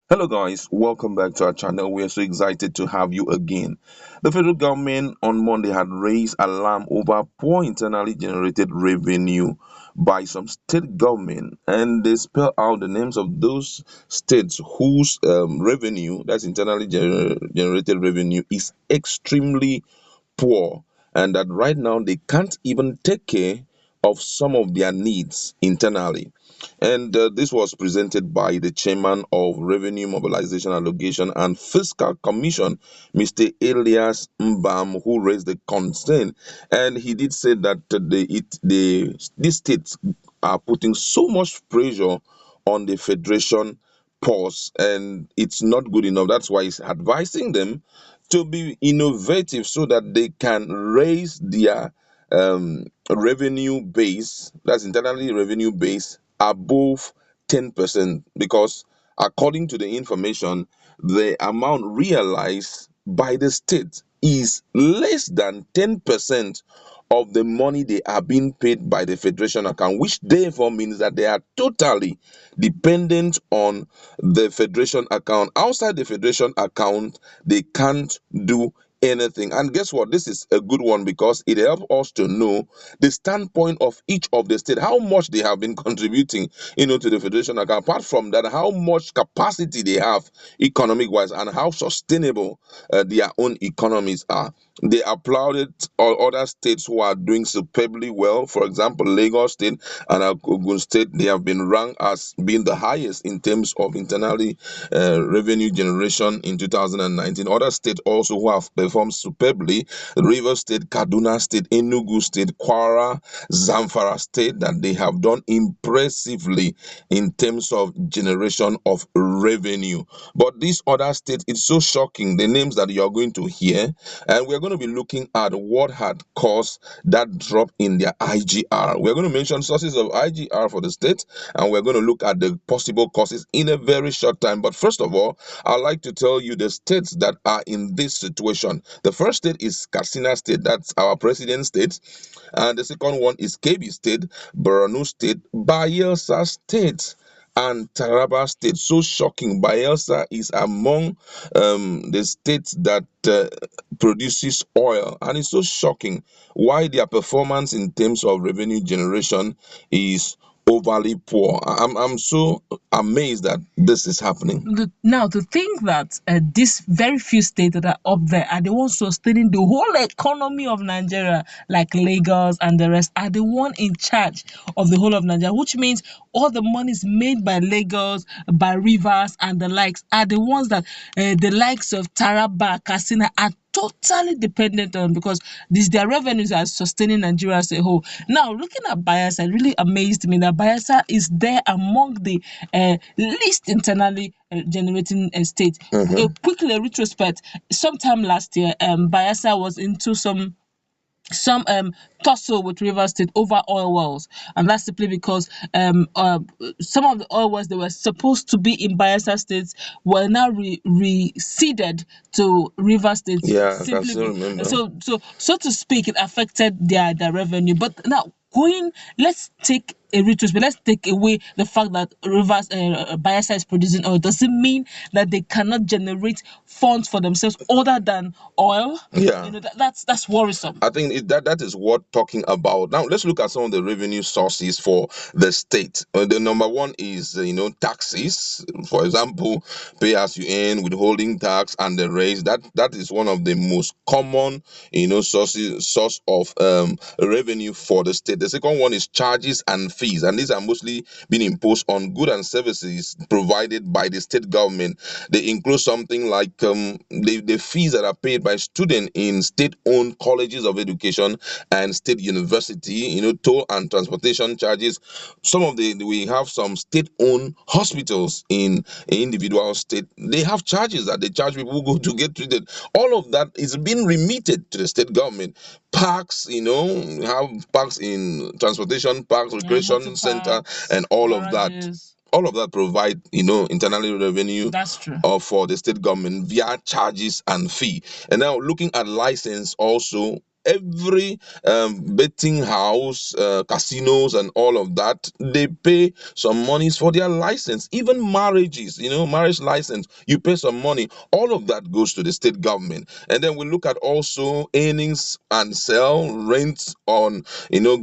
Hello guys, welcome back to our channel. We are so excited to have you again. The federal government on Monday had raised alarm over poor internally generated revenue by some state government, and they spell out the names of those states whose revenue, that's generated revenue, is extremely poor, and that right now they can't even take care of some of their needs internally. And this was presented by the chairman of Revenue Mobilization Allocation and Fiscal Commission, Mr. Elias Mbam, who raised the concern. And he did say that these states are putting so much pressure on the federation pause, and it's not good enough. That's why he's advising them to be innovative so that they can raise their revenue base, that's internally revenue base, above 10%, because according to the information, the amount realized by the state is less than 10% of the money they are being paid by the federation account, which therefore means that they are totally dependent on the federation account. Outside the federation account, they can't do anything. And guess what? This is a good one because it helps us to know the standpoint of each of the state, how much they have been contributing, to the federation account. Apart from that, how much capacity they have economic wise and how sustainable their own economies are. They applauded all other states who are doing superbly well. For example, Lagos State and Ogun State, they have been ranked as being the highest in terms of internally revenue generation in 2019. Other states also who have performed superbly: Rivers State, Kaduna State, Enugu State, Kwara, Zamfara State, that they have done impressively in terms of generation of revenue. But these other states, it's so shocking, the names that you are going to hear, and we're going to be looking at what had caused that drop in their IGR. We're going to mention sources of IGR for the state, and we're going to look at the possible causes in a very short time. But first of all, I'd like to tell you the states that are in this situation. The first state is Katsina State, that's our president state, and the second one is KB State, Borno State, Bayelsa State, and Taraba State. So shocking. Bayelsa is among the states that produces oil, and it's so shocking why their performance in terms of revenue generation is overly poor. I'm so amazed that this is happening. Now, to think that these very few states that are up there are the ones sustaining the whole economy of Nigeria, like Lagos and the rest, are the one in charge of the whole of Nigeria, which means all the monies made by Lagos, by Rivers, and the likes are the ones that the likes of Taraba, Katsina are totally dependent on, because these their revenues are sustaining Nigeria as a whole. Now, looking at Bayelsa, it really amazed me that Bayelsa is there among the least internally generating state. Quickly, a retrospect. Sometime last year, Bayelsa was into some tussle with Rivers State over oil wells, and that's simply because some of the oil wells that were supposed to be in Bayelsa State were now receded to Rivers State. Yeah, I can Simply still remember. so to speak, it affected their revenue. But now, going, let's take a retrospect. Let's take away the fact that Rivers Bayelsa is producing oil. Does it mean that they cannot generate funds for themselves other than oil? Yeah. That's worrisome. I think that is what talking about. Now let's look at some of the revenue sources for the state. The number one is taxes. For example, pay as you earn, withholding tax, and the raise. That is one of the most common source of revenue for the state. The second one is charges and fees, and these are mostly being imposed on goods and services provided by the state government. They include something like the fees that are paid by students in state-owned colleges of education and state university, toll and transportation charges. We have some state-owned hospitals in individual state. They have charges that they charge people who go to get treated. All of that is being remitted to the state government. Parks, have parks in transportation, parks, Water recreation center, parks, and all of that. garages. All of that provide internally revenue That's true. for the state government via charges and fee. And now looking at license also, every betting house, casinos, and all of that, they pay some monies for their license. Even marriages, marriage license, you pay some money. All of that goes to the state government. And then we look at also earnings and sell rent on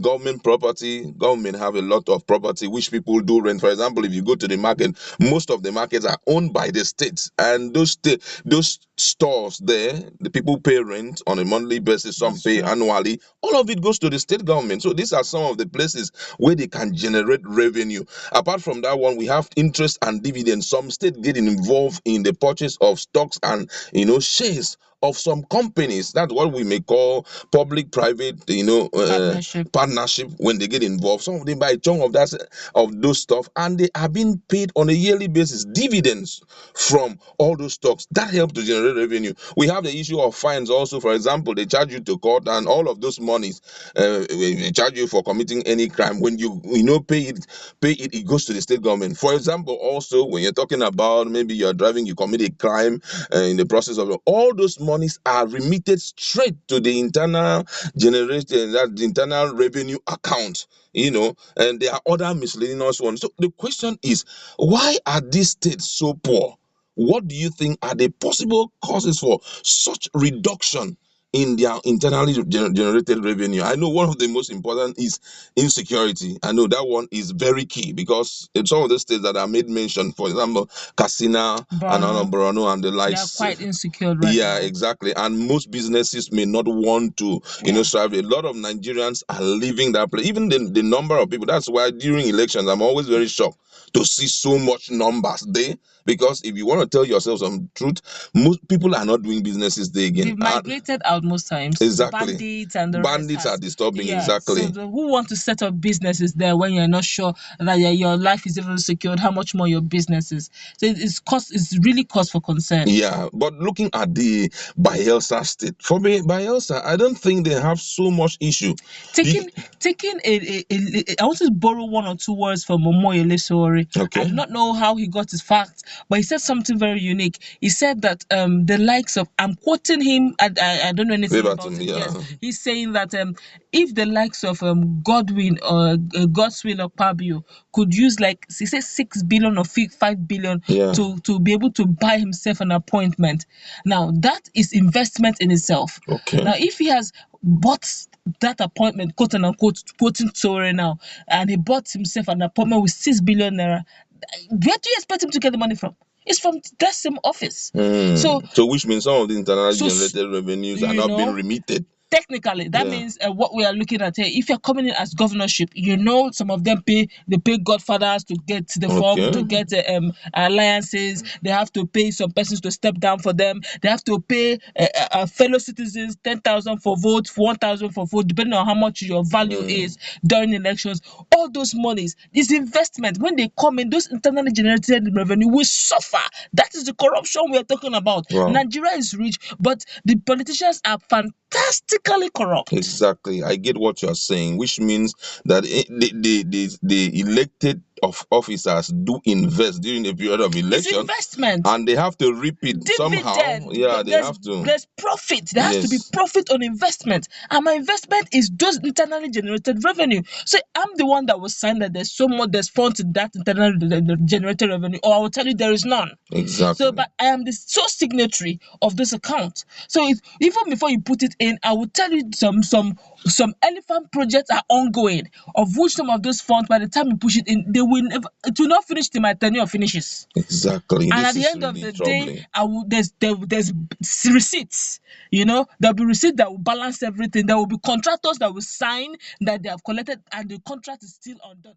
government property. Government have a lot of property which people do rent. For example, if you go to the market, most of the markets are owned by the states, and those stores there, the people pay rent on a monthly basis, some That's pay true. annually. All of it goes to the state government. So these are some of the places where they can generate revenue. Apart from that one, we have interest and dividends. Some states getting involved in the purchase of stocks and shares of some companies. That's what we may call public private Partnership. partnership. When they get involved, some of them buy a chunk of those stuff, and they are being paid on a yearly basis dividends from all those stocks. That helps to generate revenue. We have the issue of fines also. For example, they charge you to court, and all of those monies, they charge you for committing any crime. When you pay it, it goes to the state government. For example, also when you're talking about maybe you're driving, you commit a crime, in the process of all those monies are remitted straight to the internal generation, that the internal revenue account. And there are other miscellaneous ones. So the question is, why are these states so poor? What do you think are the possible causes for such reduction in their internally generated revenue? I know one of the most important is insecurity. I know that one is very key, because in some of the states that are made mention, for example, Katsina and Borno, Anambra and the they are likes. quite insecure right Yeah, now. exactly. And most businesses may not want to, Yeah. strive. A lot of Nigerians are leaving that place. Even the number of people. That's why during elections, I'm always very shocked to see so much numbers there. Because if you want to tell yourself some truth, most people are not doing businesses there again. They've And migrated out most times. exactly, Bandits and the rest bandits are has. disturbing. Yeah. So Exactly. who want to set up businesses there when you're not sure that your life is even secured? How much more your business is? So it's cost. It's really cause for concern. Yeah, but looking at the Bayelsa state, for me, Bayelsa, I don't think they have so much issue. The- Taking taking I want to borrow one or two words from Omoyele Sowore. I okay, do not know how he got his facts, but he said something very unique. He said that the likes of, I'm quoting him, I don't know anything about Verbatim, it. Yes, yeah, he's saying that if the likes of Godwin or Godswill or Pabio could use, like he said, 6 billion or 5 billion yeah, to be able to buy himself an appointment. Now that is investment in itself. okay. Now if he has bought that appointment, quote and unquote, quoting Tore now, and he bought himself an appointment with 6 billion naira, where do you expect him to get the money from? It's from that same office. So, So which means some of the internally so generated revenues are you not being know, remitted. technically that Yeah. means what we are looking at here, if you're coming in as governorship, some of them pay godfathers to get the form, Okay. to get alliances. They have to pay some persons to step down for them. They have to pay fellow citizens 10,000 for vote, 1,000 for vote, depending on how much your value Mm, is during elections. All those monies is investment. When they come in, those internally generated revenue will suffer. That is the corruption we are talking about. wow. Nigeria is rich, but the politicians are fantastically corrupt. Exactly. I get what you're saying, which means that the elected of officers do invest during the period of It's election, investment. and they have to reap it somehow. Dividend. Yeah, they There's have to. there's profit. There has to be Yes, profit on investment, and my investment is those internally generated revenue. So I'm the one that will sign that there's funds in that internally generated revenue, or I will tell you there is none. So, exactly. but I am the sole signatory of this account. So even before you put it in, I will tell you some elephant projects are ongoing, of which some of those funds, by the time you push it in, it will not finish till my tenure finishes. Exactly. And at This the is end of really the day, troubling. there's receipts. There'll be receipts that will balance everything. There will be contractors that will sign that they have collected, and the contract is still undone.